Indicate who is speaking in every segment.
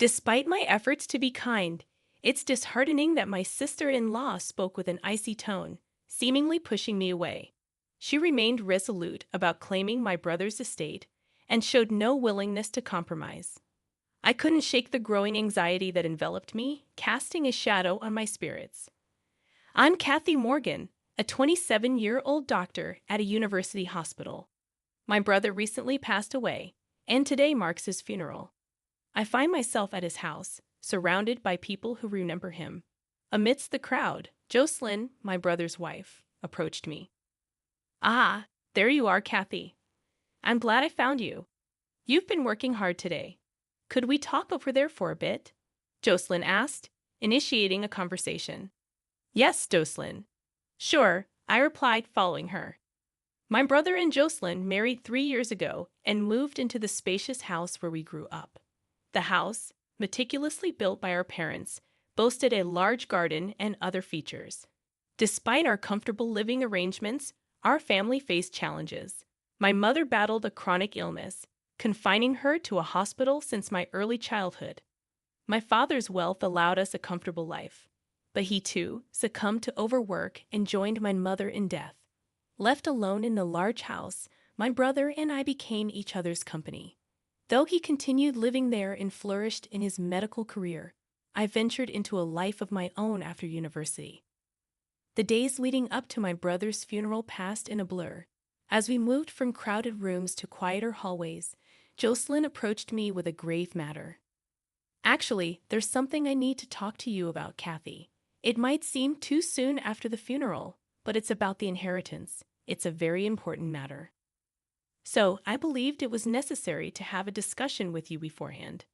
Speaker 1: Despite my efforts to be kind, it's disheartening that my sister-in-law spoke with an icy tone, seemingly pushing me away. She remained resolute about claiming my brother's estate and showed no willingness to compromise. I couldn't shake the growing anxiety that enveloped me, casting a shadow on my spirits. I'm Kathy Morgan, a 27-year-old doctor at a university hospital. My brother recently passed away, and today marks his funeral. I find myself at his house, surrounded by people who remember him. Amidst the crowd, Jocelyn, my brother's wife, approached me. Ah, there you are, Kathy. I'm glad I found you. You've been working hard today. Could we talk over there for a bit? Jocelyn asked, initiating a conversation. Yes, Jocelyn. Sure, I replied, following her. My brother and Jocelyn married 3 years ago and moved into the spacious house where we grew up. The house, meticulously built by our parents, boasted a large garden and other features. Despite our comfortable living arrangements, our family faced challenges. My mother battled a chronic illness, confining her to a hospital since my early childhood. My father's wealth allowed us a comfortable life, but he too succumbed to overwork and joined my mother in death. Left alone in the large house, my brother and I became each other's company. Though he continued living there and flourished in his medical career, I ventured into a life of my own after university. The days leading up to my brother's funeral passed in a blur. As we moved from crowded rooms to quieter hallways, Jocelyn approached me with a grave matter. Actually, there's something I need to talk to you about, Kathy. It might seem too soon after the funeral, but it's about the inheritance. It's a very important matter. So, I believed it was necessary to have a discussion with you beforehand.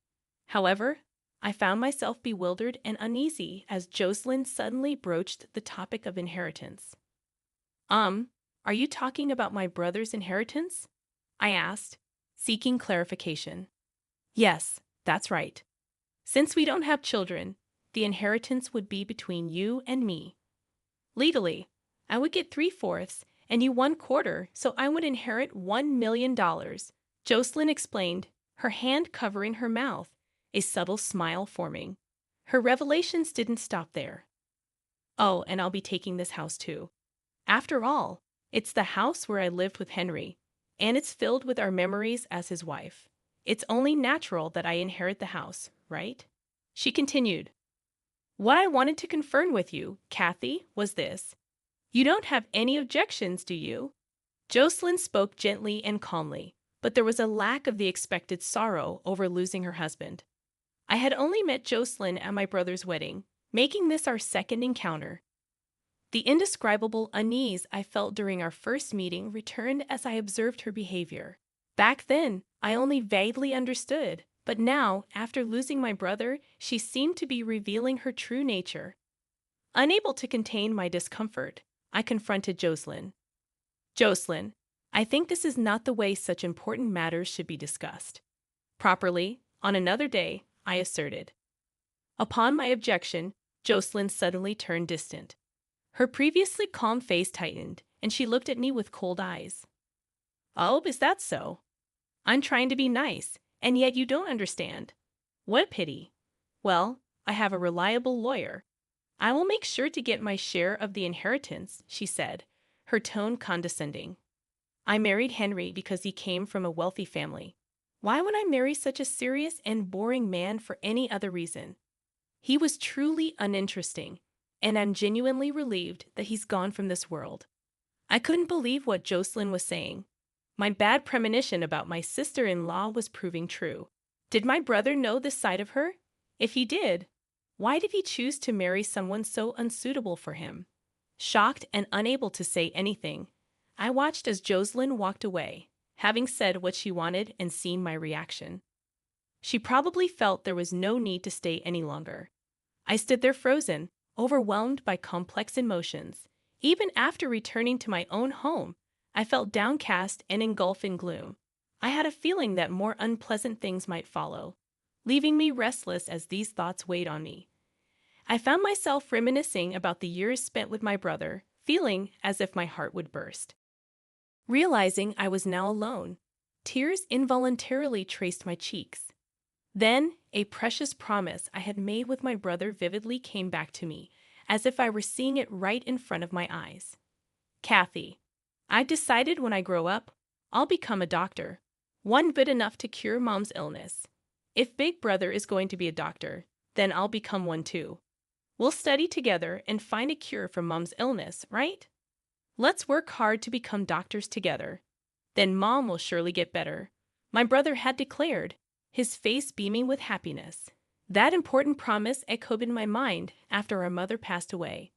Speaker 1: However, I found myself bewildered and uneasy as Jocelyn suddenly broached the topic of inheritance. Are you talking about my brother's inheritance? I asked, seeking clarification. Yes, that's right. Since we don't have children, the inheritance would be between you and me. Legally, I would get 3/4 and you 1/4, so I would inherit $1 million, Jocelyn explained, her hand covering her mouth, a subtle smile forming. Her revelations didn't stop there. Oh, and I'll be taking this house too. After all, it's the house where I lived with Henry, and it's filled with our memories as his wife. It's only natural that I inherit the house, right? She continued. What I wanted to confirm with you, Kathy, was this. You don't have any objections, do you? Jocelyn spoke gently and calmly, but there was a lack of the expected sorrow over losing her husband. I had only met Jocelyn at my brother's wedding, making this our second encounter. The indescribable unease I felt during our first meeting returned as I observed her behavior. Back then, I only vaguely understood, but now, after losing my brother, she seemed to be revealing her true nature. Unable to contain my discomfort, I confronted Jocelyn. Jocelyn, I think this is not the way such important matters should be discussed. Properly, on another day, I asserted. Upon my objection, Jocelyn suddenly turned distant. Her previously calm face tightened, and she looked at me with cold eyes. Oh, is that so? I'm trying to be nice, and yet you don't understand. What a pity. Well, I have a reliable lawyer. I will make sure to get my share of the inheritance, she said, her tone condescending. I married Henry because he came from a wealthy family. Why would I marry such a serious and boring man for any other reason? He was truly uninteresting, and I'm genuinely relieved that he's gone from this world. I couldn't believe what Jocelyn was saying. My bad premonition about my sister-in-law was proving true. Did my brother know this side of her? If he did, why did he choose to marry someone so unsuitable for him? Shocked and unable to say anything, I watched as Jocelyn walked away, having said what she wanted and seen my reaction. She probably felt there was no need to stay any longer. I stood there frozen, overwhelmed by complex emotions. Even after returning to my own home, I felt downcast and engulfed in gloom. I had a feeling that more unpleasant things might follow, leaving me restless as these thoughts weighed on me. I found myself reminiscing about the years spent with my brother, feeling as if my heart would burst. Realizing I was now alone, tears involuntarily traced my cheeks. Then, a precious promise I had made with my brother vividly came back to me, as if I were seeing it right in front of my eyes. Kathy, I decided when I grow up, I'll become a doctor. One good enough to cure Mom's illness. If Big Brother is going to be a doctor, then I'll become one too. We'll study together and find a cure for Mom's illness, right? Let's work hard to become doctors together. Then Mom will surely get better, my brother had declared, his face beaming with happiness. That important promise echoed in my mind after our mother passed away.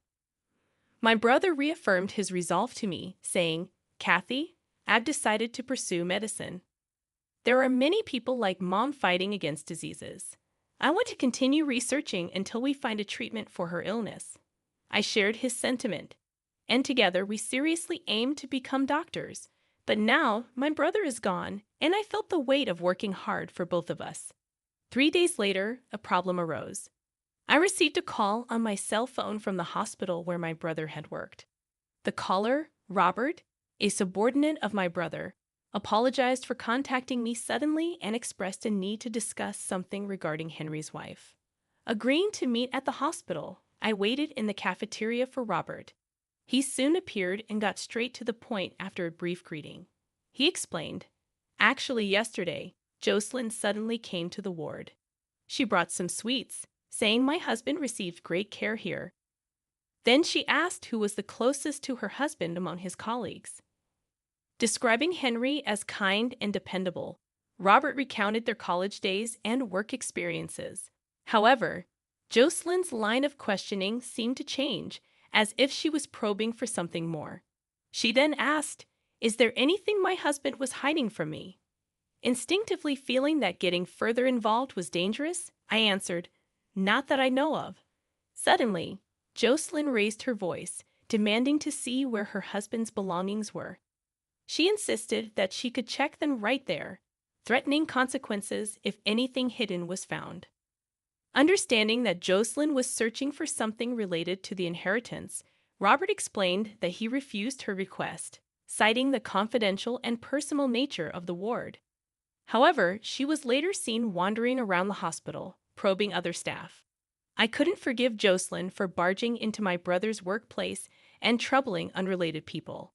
Speaker 1: My brother reaffirmed his resolve to me, saying, Kathy, I've decided to pursue medicine. There are many people like Mom fighting against diseases. I want to continue researching until we find a treatment for her illness. I shared his sentiment, and together we seriously aimed to become doctors. But now my brother is gone, and I felt the weight of working hard for both of us. 3 days later, a problem arose. I received a call on my cell phone from the hospital where my brother had worked. The caller, Robert, a subordinate of my brother, apologized for contacting me suddenly and expressed a need to discuss something regarding Henry's wife. Agreeing to meet at the hospital, I waited in the cafeteria for Robert. He soon appeared and got straight to the point after a brief greeting. He explained, Actually, yesterday, Jocelyn suddenly came to the ward. She brought some sweets, saying my husband received great care here. Then she asked who was the closest to her husband among his colleagues. Describing Henry as kind and dependable, Robert recounted their college days and work experiences. However, Jocelyn's line of questioning seemed to change, as if she was probing for something more. She then asked, Is there anything my husband was hiding from me? Instinctively feeling that getting further involved was dangerous, I answered, Not that I know of. Suddenly, Jocelyn raised her voice, demanding to see where her husband's belongings were. She insisted that she could check them right there, threatening consequences if anything hidden was found. Understanding that Jocelyn was searching for something related to the inheritance, Robert explained that he refused her request, citing the confidential and personal nature of the ward. However, she was later seen wandering around the hospital, probing other staff. I couldn't forgive Jocelyn for barging into my brother's workplace and troubling unrelated people.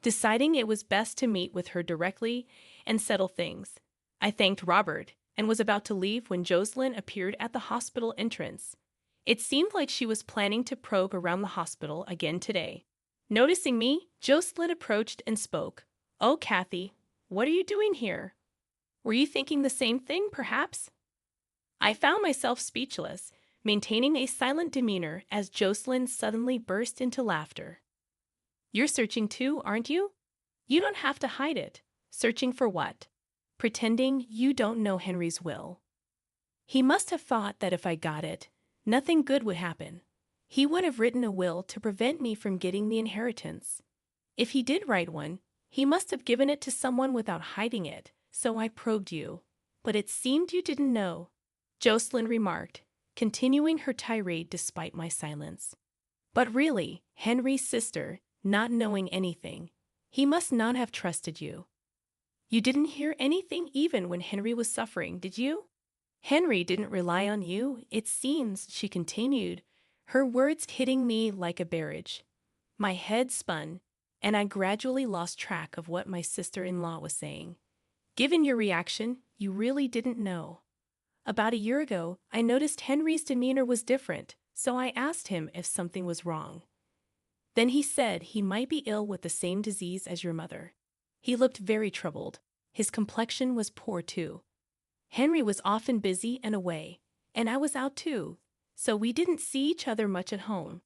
Speaker 1: Deciding it was best to meet with her directly and settle things, I thanked Robert and was about to leave when Jocelyn appeared at the hospital entrance. It seemed like she was planning to probe around the hospital again today. Noticing me, Jocelyn approached and spoke. Oh, Kathy, what are you doing here? Were you thinking the same thing, perhaps? I found myself speechless, maintaining a silent demeanor as Jocelyn suddenly burst into laughter. You're searching too, aren't you? You don't have to hide it. Searching for what? Pretending you don't know Henry's will. He must have thought that if I got it, nothing good would happen. He would have written a will to prevent me from getting the inheritance. If he did write one, he must have given it to someone without hiding it, so I probed you. But it seemed you didn't know, Jocelyn remarked, continuing her tirade despite my silence. But really, Henry's sister, not knowing anything, he must not have trusted you. You didn't hear anything even when Henry was suffering, did you? Henry didn't rely on you, it seems, she continued, her words hitting me like a barrage. My head spun, and I gradually lost track of what my sister-in-law was saying. Given your reaction, you really didn't know. About a year ago, I noticed Henry's demeanor was different, so I asked him if something was wrong. Then he said he might be ill with the same disease as your mother. He looked very troubled. His complexion was poor too. Henry was often busy and away, and I was out too, so we didn't see each other much at home.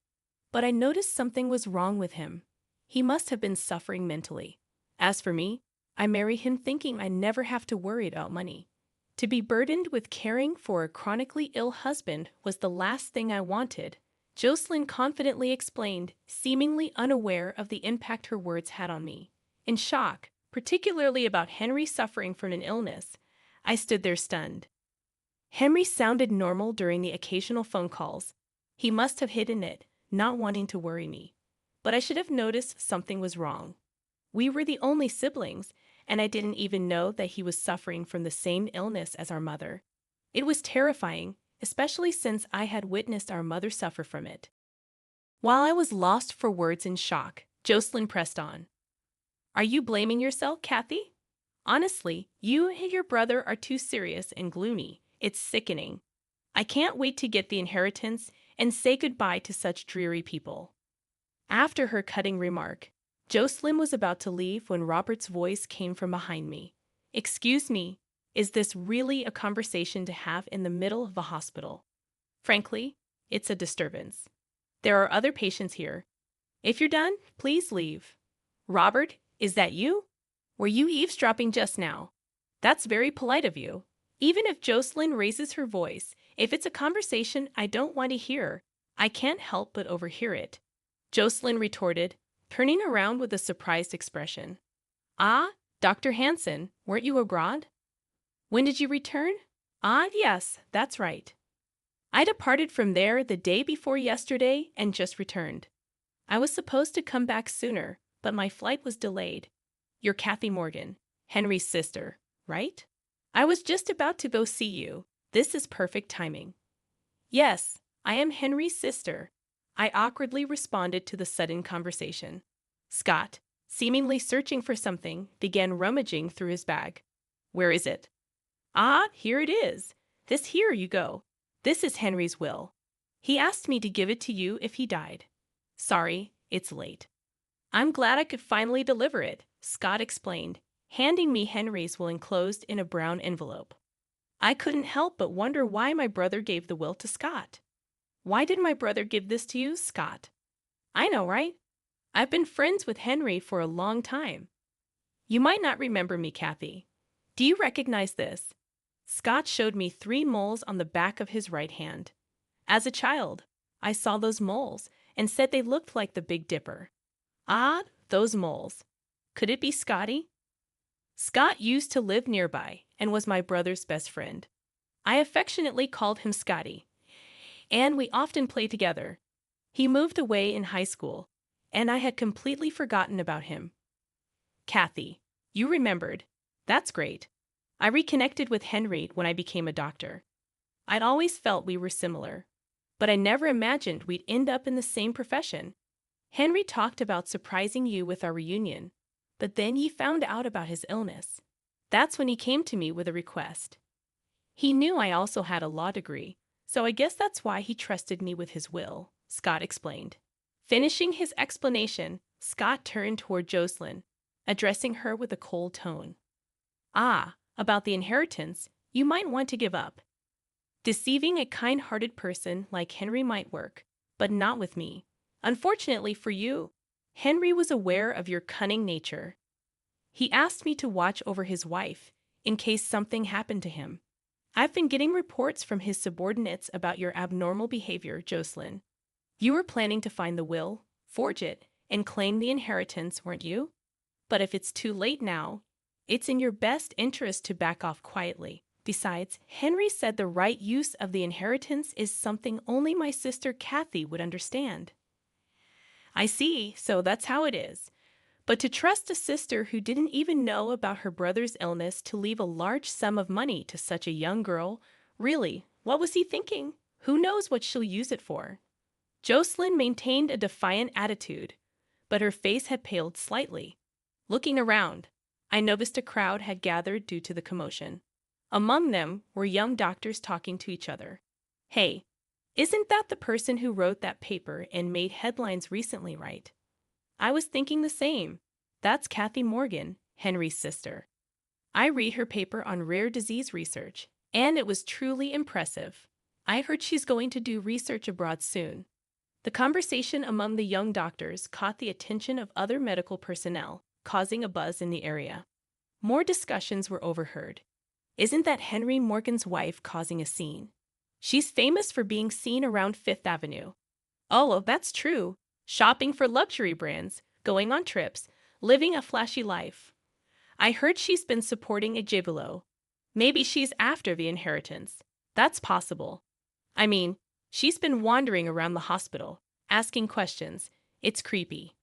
Speaker 1: But I noticed something was wrong with him. He must have been suffering mentally. As for me, I married him thinking I'd never have to worry about money. To be burdened with caring for a chronically ill husband was the last thing I wanted, Jocelyn confidently explained, seemingly unaware of the impact her words had on me. In shock, particularly about Henry suffering from an illness, I stood there stunned. Henry sounded normal during the occasional phone calls. He must have hidden it, not wanting to worry me. But I should have noticed something was wrong. We were the only siblings, and I didn't even know that he was suffering from the same illness as our mother. It was terrifying, especially since I had witnessed our mother suffer from it. While I was lost for words in shock, Jocelyn pressed on. Are you blaming yourself, Kathy? Honestly, you and your brother are too serious and gloomy. It's sickening. I can't wait to get the inheritance and say goodbye to such dreary people. After her cutting remark, Jocelyn was about to leave when Robert's voice came from behind me. Excuse me, is this really a conversation to have in the middle of a hospital? Frankly, it's a disturbance. There are other patients here. If you're done, please leave. Robert, is that you? Were you eavesdropping just now? That's very polite of you. Even if Jocelyn raises her voice, if it's a conversation I don't want to hear, I can't help but overhear it. Jocelyn retorted, turning around with a surprised expression. Ah, Dr. Hansen, weren't you abroad? When did you return? Ah, yes, that's right. I departed from there the day before yesterday and just returned. I was supposed to come back sooner, but my flight was delayed. You're Kathy Morgan, Henry's sister, right? I was just about to go see you. This is perfect timing. Yes, I am Henry's sister. I awkwardly responded to the sudden conversation. Scott, seemingly searching for something, began rummaging through his bag. Where is it? Ah, here it is. Here you go. This is Henry's will. He asked me to give it to you if he died. Sorry, it's late. I'm glad I could finally deliver it, Scott explained, handing me Henry's will enclosed in a brown envelope. I couldn't help but wonder why my brother gave the will to Scott. Why did my brother give this to you, Scott? I know, right? I've been friends with Henry for a long time. You might not remember me, Kathy. Do you recognize this? Scott showed me 3 moles on the back of his right hand. As a child, I saw those moles and said they looked like the Big Dipper. Ah, those moles. Could it be Scotty? Scott used to live nearby and was my brother's best friend. I affectionately called him Scotty, and we often played together. He moved away in high school, and I had completely forgotten about him. Kathy, you remembered. That's great. I reconnected with Henry when I became a doctor. I'd always felt we were similar, but I never imagined we'd end up in the same profession. Henry talked about surprising you with our reunion, but then he found out about his illness. That's when he came to me with a request. He knew I also had a law degree, so I guess that's why he trusted me with his will, Scott explained. Finishing his explanation, Scott turned toward Jocelyn, addressing her with a cold tone. Ah, about the inheritance, you might want to give up. Deceiving a kind-hearted person like Henry might work, but not with me. Unfortunately for you, Henry was aware of your cunning nature. He asked me to watch over his wife in case something happened to him. I've been getting reports from his subordinates about your abnormal behavior, Jocelyn. You were planning to find the will, forge it, and claim the inheritance, weren't you? But if it's too late now, it's in your best interest to back off quietly. Besides, Henry said the right use of the inheritance is something only my sister Kathy would understand. I see, so that's how it is. But to trust a sister who didn't even know about her brother's illness to leave a large sum of money to such a young girl, really, what was he thinking? Who knows what she'll use it for? Jocelyn maintained a defiant attitude, but her face had paled slightly. Looking around, I noticed a crowd had gathered due to the commotion. Among them were young doctors talking to each other. Hey, isn't that the person who wrote that paper and made headlines recently, right? I was thinking the same. That's Kathy Morgan, Henry's sister. I read her paper on rare disease research, and it was truly impressive. I heard she's going to do research abroad soon. The conversation among the young doctors caught the attention of other medical personnel, causing a buzz in the area. More discussions were overheard. Isn't that Henry Morgan's wife causing a scene? She's famous for being seen around Fifth Avenue. Oh, well, that's true. Shopping for luxury brands, going on trips, living a flashy life. I heard she's been supporting a gigolo. Maybe she's after the inheritance. That's possible. I mean, she's been wandering around the hospital, asking questions. It's creepy.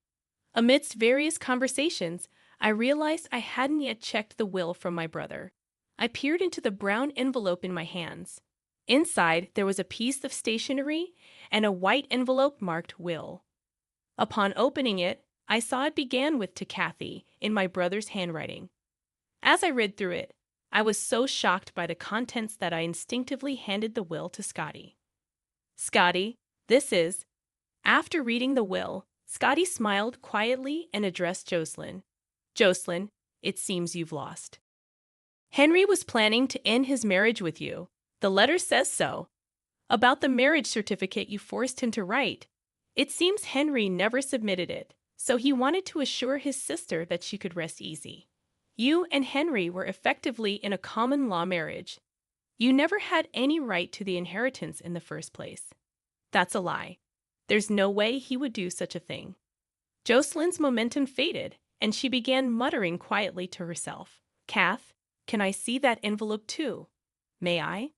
Speaker 1: Amidst various conversations, I realized I hadn't yet checked the will from my brother. I peered into the brown envelope in my hands. Inside, there was a piece of stationery and a white envelope marked Will. Upon opening it, I saw it began with "To Kathy" in my brother's handwriting. As I read through it, I was so shocked by the contents that I instinctively handed the will to Scotty. "Scotty, this is..." After reading the will, Scotty smiled quietly and addressed Jocelyn. "Jocelyn, it seems you've lost. Henry was planning to end his marriage with you. The letter says so. About the marriage certificate you forced him to write, it seems Henry never submitted it, so he wanted to assure his sister that she could rest easy. You and Henry were effectively in a common law marriage. You never had any right to the inheritance in the first place. That's a lie. There's no way he would do such a thing." Jocelyn's momentum faded, and she began muttering quietly to herself. "Kath, can I see that envelope too? May I?"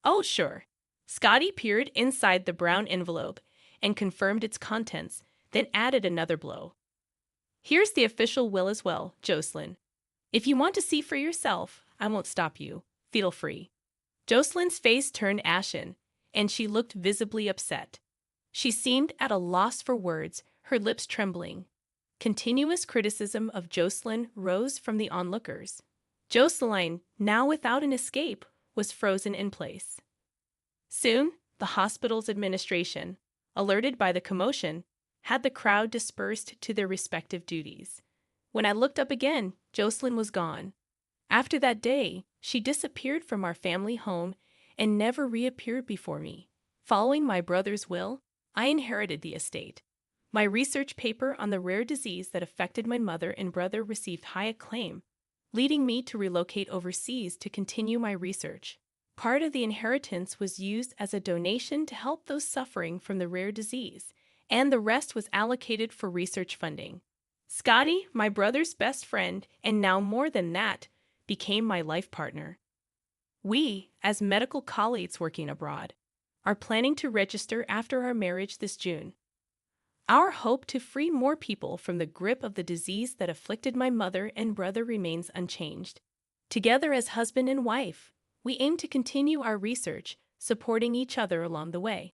Speaker 1: "Oh, sure." Scotty peered inside the brown envelope and confirmed its contents, then added another blow. "Here's the official will as well, Jocelyn. If you want to see for yourself, I won't stop you. Feel free." Jocelyn's face turned ashen, and she looked visibly upset. She seemed at a loss for words, her lips trembling. Continuous criticism of Jocelyn rose from the onlookers. Jocelyn, now without an escape, was frozen in place. Soon, the hospital's administration, alerted by the commotion, had the crowd dispersed to their respective duties. When I looked up again, Jocelyn was gone. After that day, she disappeared from our family home and never reappeared before me. Following my brother's will, I inherited the estate. My research paper on the rare disease that affected my mother and brother received high acclaim, leading me to relocate overseas to continue my research. Part of the inheritance was used as a donation to help those suffering from the rare disease, and the rest was allocated for research funding. Scotty, my brother's best friend, and now more than that, became my life partner. We, as medical colleagues working abroad, are planning to register after our marriage this June. Our hope to free more people from the grip of the disease that afflicted my mother and brother remains unchanged. Together as husband and wife, we aim to continue our research, supporting each other along the way.